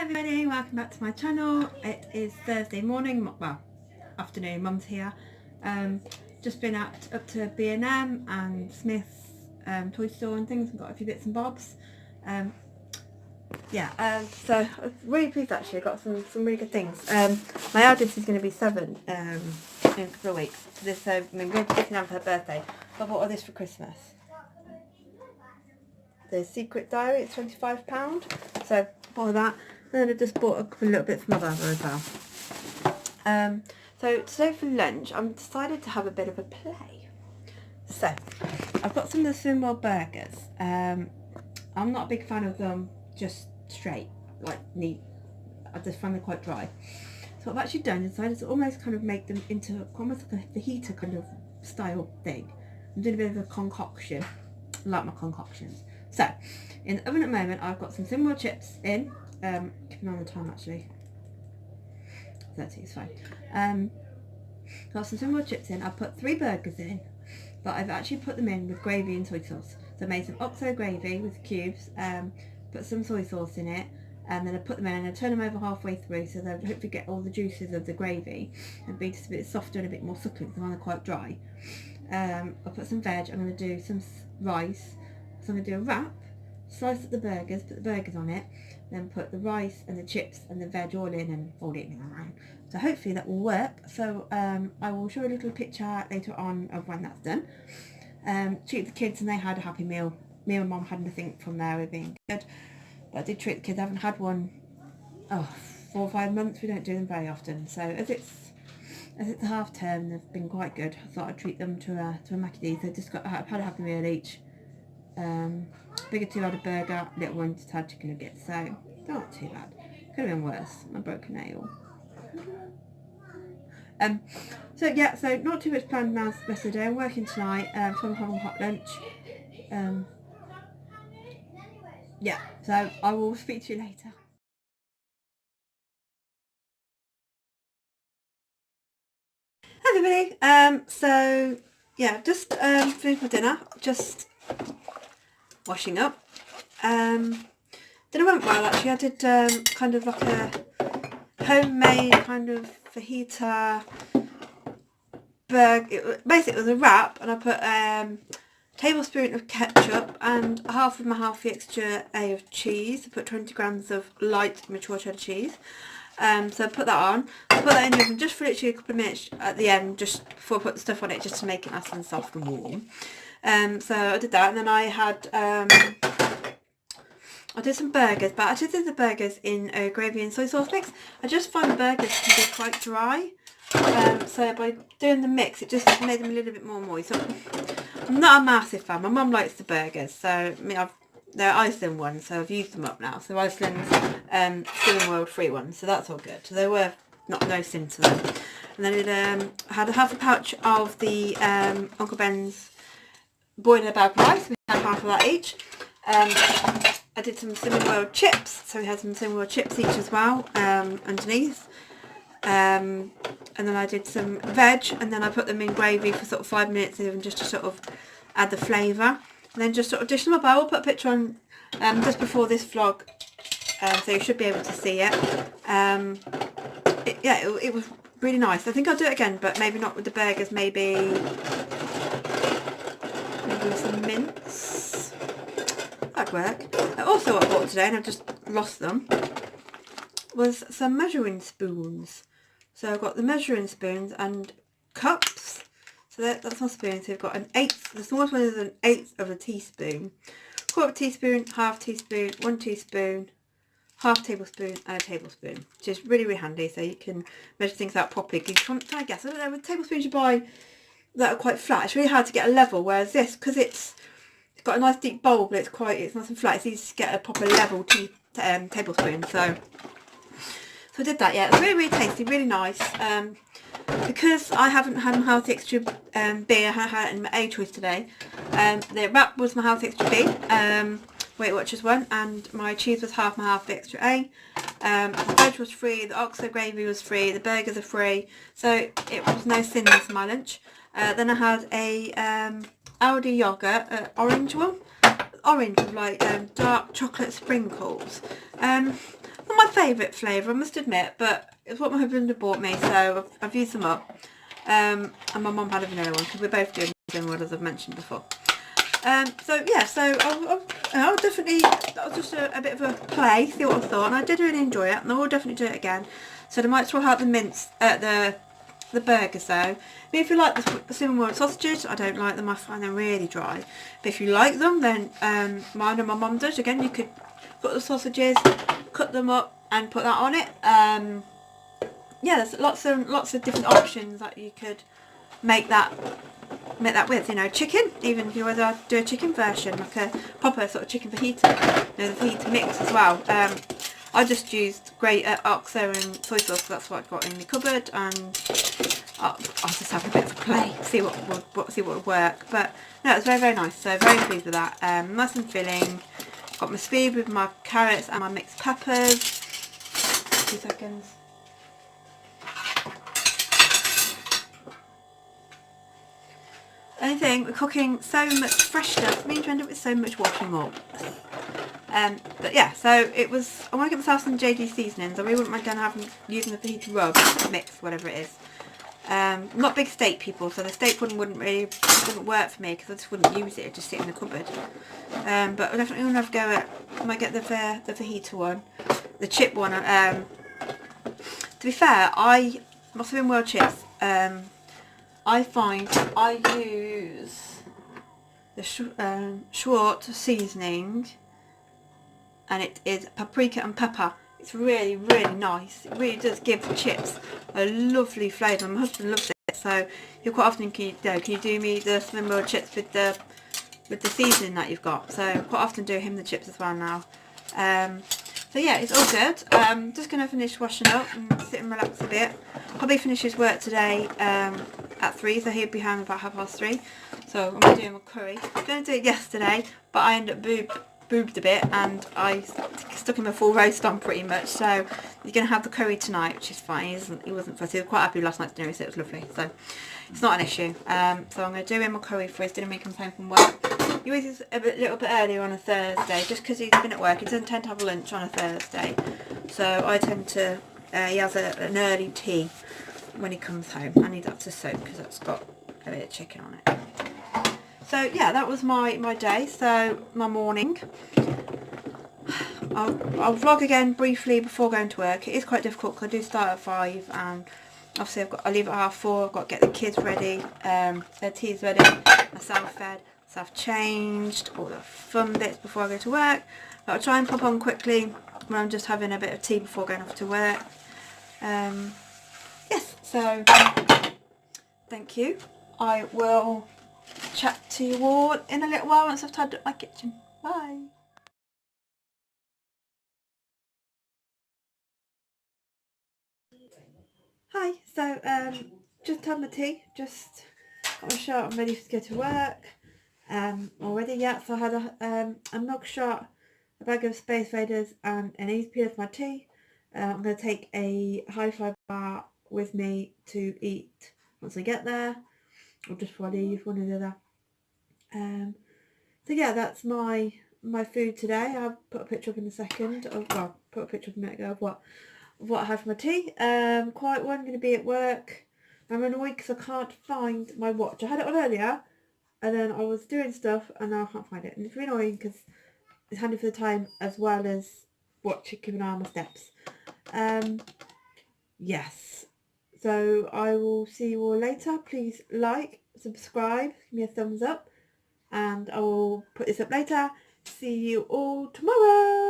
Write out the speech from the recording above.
everybody, welcome back to my channel. It is Thursday morning, well, afternoon, Mum's here. Just been up to B&M and Smith's toy store and things, and got a few bits and bobs. So I'm really pleased actually, I got some really good things. My eldest is going to be 7 in a couple of weeks. We're getting down for her birthday. So I bought all this for Christmas. The Secret Diary, it's £25. So I bought that. And then I just bought a couple of little bits for my brother as well. So today for lunch, I'm decided to have a bit of a play. So I've got some of the Swim World burgers. I'm not a big fan of them just straight, like neat. I just find them quite dry. So what I've actually done is decided to almost kind of make them into almost like a fajita kind of style thing. I'm doing a bit of a concoction. I like my concoctions. So in the oven at the moment, I've got some Swim World chips in. Keeping on the time actually. 30 is fine. Got some Swim World chips in. I put 3 burgers in, but I've actually put them in with gravy and soy sauce. So I made some oxo gravy with cubes, put some soy sauce in it, and then I put them in and I turn them over halfway through so they'll hopefully get all the juices of the gravy and be just a bit softer and a bit more succulent because they're quite dry. I'll put some veg. I'm going to do some rice. So I'm going to do a wrap, slice up the burgers, put the burgers on it, then put the rice and the chips and the veg all in and fold it in around. So hopefully that will work. So I will show a little picture later on of when that's done. Treat the kids and they had a happy meal. Me and Mum had nothing from there, we're being good. But I did treat the kids. I haven't had one 4 or 5 months. We don't do them very often. So as it's the half term, they've been quite good. I thought I'd treat them to a Mackie D's. They just had a happy meal each. Bigger 2 had a burger, little one just had chicken nuggets, so not too bad. Could have been worse. I broke a nail. So not too much planned now the rest of the day. I'm working tonight, so I'm having hot lunch. So I will speak to you later. Hi everybody. Just finished my dinner, just washing up. Dinner went well actually. I did kind of like a homemade kind of fajita burger. Basically it was a wrap, and I put a tablespoon of ketchup and half of my healthy extra A of cheese. I put 20 grams of light mature cheddar cheese. So I put that on. I put that in the oven just for literally a couple of minutes at the end, just before I put the stuff on it, just to make it nice and soft and warm. So I did that, and then I had I did some burgers, but I actually did the burgers in a gravy and soy sauce mix. I just find the burgers can be quite dry, so by doing the mix it just made them a little bit more moist. So I'm not a massive fan. My mum likes the burgers, so they're Iceland ones, so I've used them up now. So Iceland's Swim World free ones, so that's all good. So they were no sin to them. And then I had half a pouch of the Uncle Ben's boiling bag rice. We had half of that each. I did some Swim World chips, so we had some Swim World chips each as well underneath. And then I did some veg, and then I put them in gravy for sort of 5 minutes even, just to sort of add the flavour. And then just sort of dish them up. I will put a picture on just before this vlog, so you should be able to see it. It was really nice. I think I'll do it again, but maybe not with the burgers, maybe some mince. That'd work. Also what I bought today, and I've just lost them, was some measuring spoons. So I've got the measuring spoons and cups. So that's my spoon. So we've got an 1/8, the smallest one is an 1/8 of a teaspoon, 1/4 teaspoon, 1/2 teaspoon, 1 teaspoon, 1/2 tablespoon and a tablespoon, which is really, really handy, so you can measure things out properly. You can, I guess, I don't know, with tablespoons you buy that are quite flat, it's really hard to get a level, whereas this, because it's got a nice deep bowl, but it's nice and flat, it's easy to get a proper level tablespoon. So I did that. Yeah, it's really, really tasty, really nice. Because I haven't had my Healthy Extra B, I had it in my A choice today. The wrap was my Healthy Extra B, Weight Watchers one, and my cheese was half my Healthy Extra A. The veg was free, the oxo gravy was free, the burgers are free, so it was no sins for my lunch. Then I had a Aldi yogurt, orange one, orange with like dark chocolate sprinkles. Not my favourite flavour, I must admit, but it's what my husband had bought me, so I've used them up. And my mum had a vanilla one, because we're both doing the same one as I've mentioned before. So yeah, so I'll definitely, that was just a bit of a play, see what I thought, and I did really enjoy it, and I will definitely do it again. So I might swap out the mince, the burgers though. I mean, if you like the cinnamon roll sausages, I don't like them, I find them really dry. But if you like them, then mine and my mum does. Again, you could put the sausages, cut them up and put that on it. Yeah, there's lots of different options that you could make that with, you know, chicken, even if you want to do a chicken version, like a proper sort of chicken fajita, you know, the fajita mix as well. I just used grated oxo and soy sauce, so that's what I've got in the cupboard, and I'll just have a bit of a play, see what would work. But no, it's very, very nice, so very pleased with that. Nice and filling. Got my speed with my carrots and my mixed peppers. 2 seconds. Only thing, we're cooking so much fresh stuff, means you end up with so much washing up. But yeah, so it was, I want to get myself some JD seasonings. I really wouldn't mind using the fajita rub mix, whatever it is. I'm not big steak people, so the steak one wouldn't work for me, because I just wouldn't use it, it'd just sit in the cupboard. But I definitely want to have a go at, I might get the fajita one, the chip one. To be fair, my Cinnamon World chips, I find I use the Schwartz seasoning, and it is paprika and pepper. It's really, really nice. It really does give the chips a lovely flavour. My husband loves it, so he'll quite often, can you do me the Cinnamon Roll chips with the seasoning that you've got? So quite often do him the chips as well now. So yeah, it's all good. Just going to finish washing up and sit and relax a bit. Probably finish his work today at 3, so he'll be home about 3:30. So I'm going to do him a curry. I was going to do it yesterday, but I ended up boobed a bit, and I stuck him a full roast on pretty much. So he's going to have the curry tonight, which is fine. He wasn't fussy. He was quite happy last night's dinner, so it was lovely. So it's not an issue. So I'm going to do him a curry for his dinner when he comes home from work. He always is a little bit earlier on a Thursday, just because he's been at work. He doesn't tend to have lunch on a Thursday, so I tend to. He has an early tea when he comes home. I need that to soak because that's got a bit of chicken on it. So yeah, that was my day, so my morning. I'll vlog again briefly before going to work. It is quite difficult because I do start at 5, and obviously I leave at 4:30. I've got to get the kids ready, their tea's ready, myself fed, myself changed, all the fun bits before I go to work. But I'll try and pop on quickly when I'm just having a bit of tea before going off to work. Yes, so thank you. I will chat to you all in a little while once I've tidied up my kitchen. Bye. Hi, so just had my tea, just got my shot, I'm ready to go to work. Already, yeah, so I had a mug shot, a bag of Space Raiders and an easy peel for my tea. I'm going to take a high fibre bar with me to eat once I get there, or just before I leave, one or the other. So yeah, that's my food today. I'll put a picture up in a second of, well, put a picture up a minute ago of what I have for my tea. Quiet one, going to be at work. I'm annoyed because I can't find my watch. I had it on earlier, and then I was doing stuff, and now I can't find it. And it's really annoying because it's handy for the time as well as keeping an eye on my steps. Yes. So I will see you all later. Please like, subscribe, give me a thumbs up, and I will put this up later. See you all tomorrow.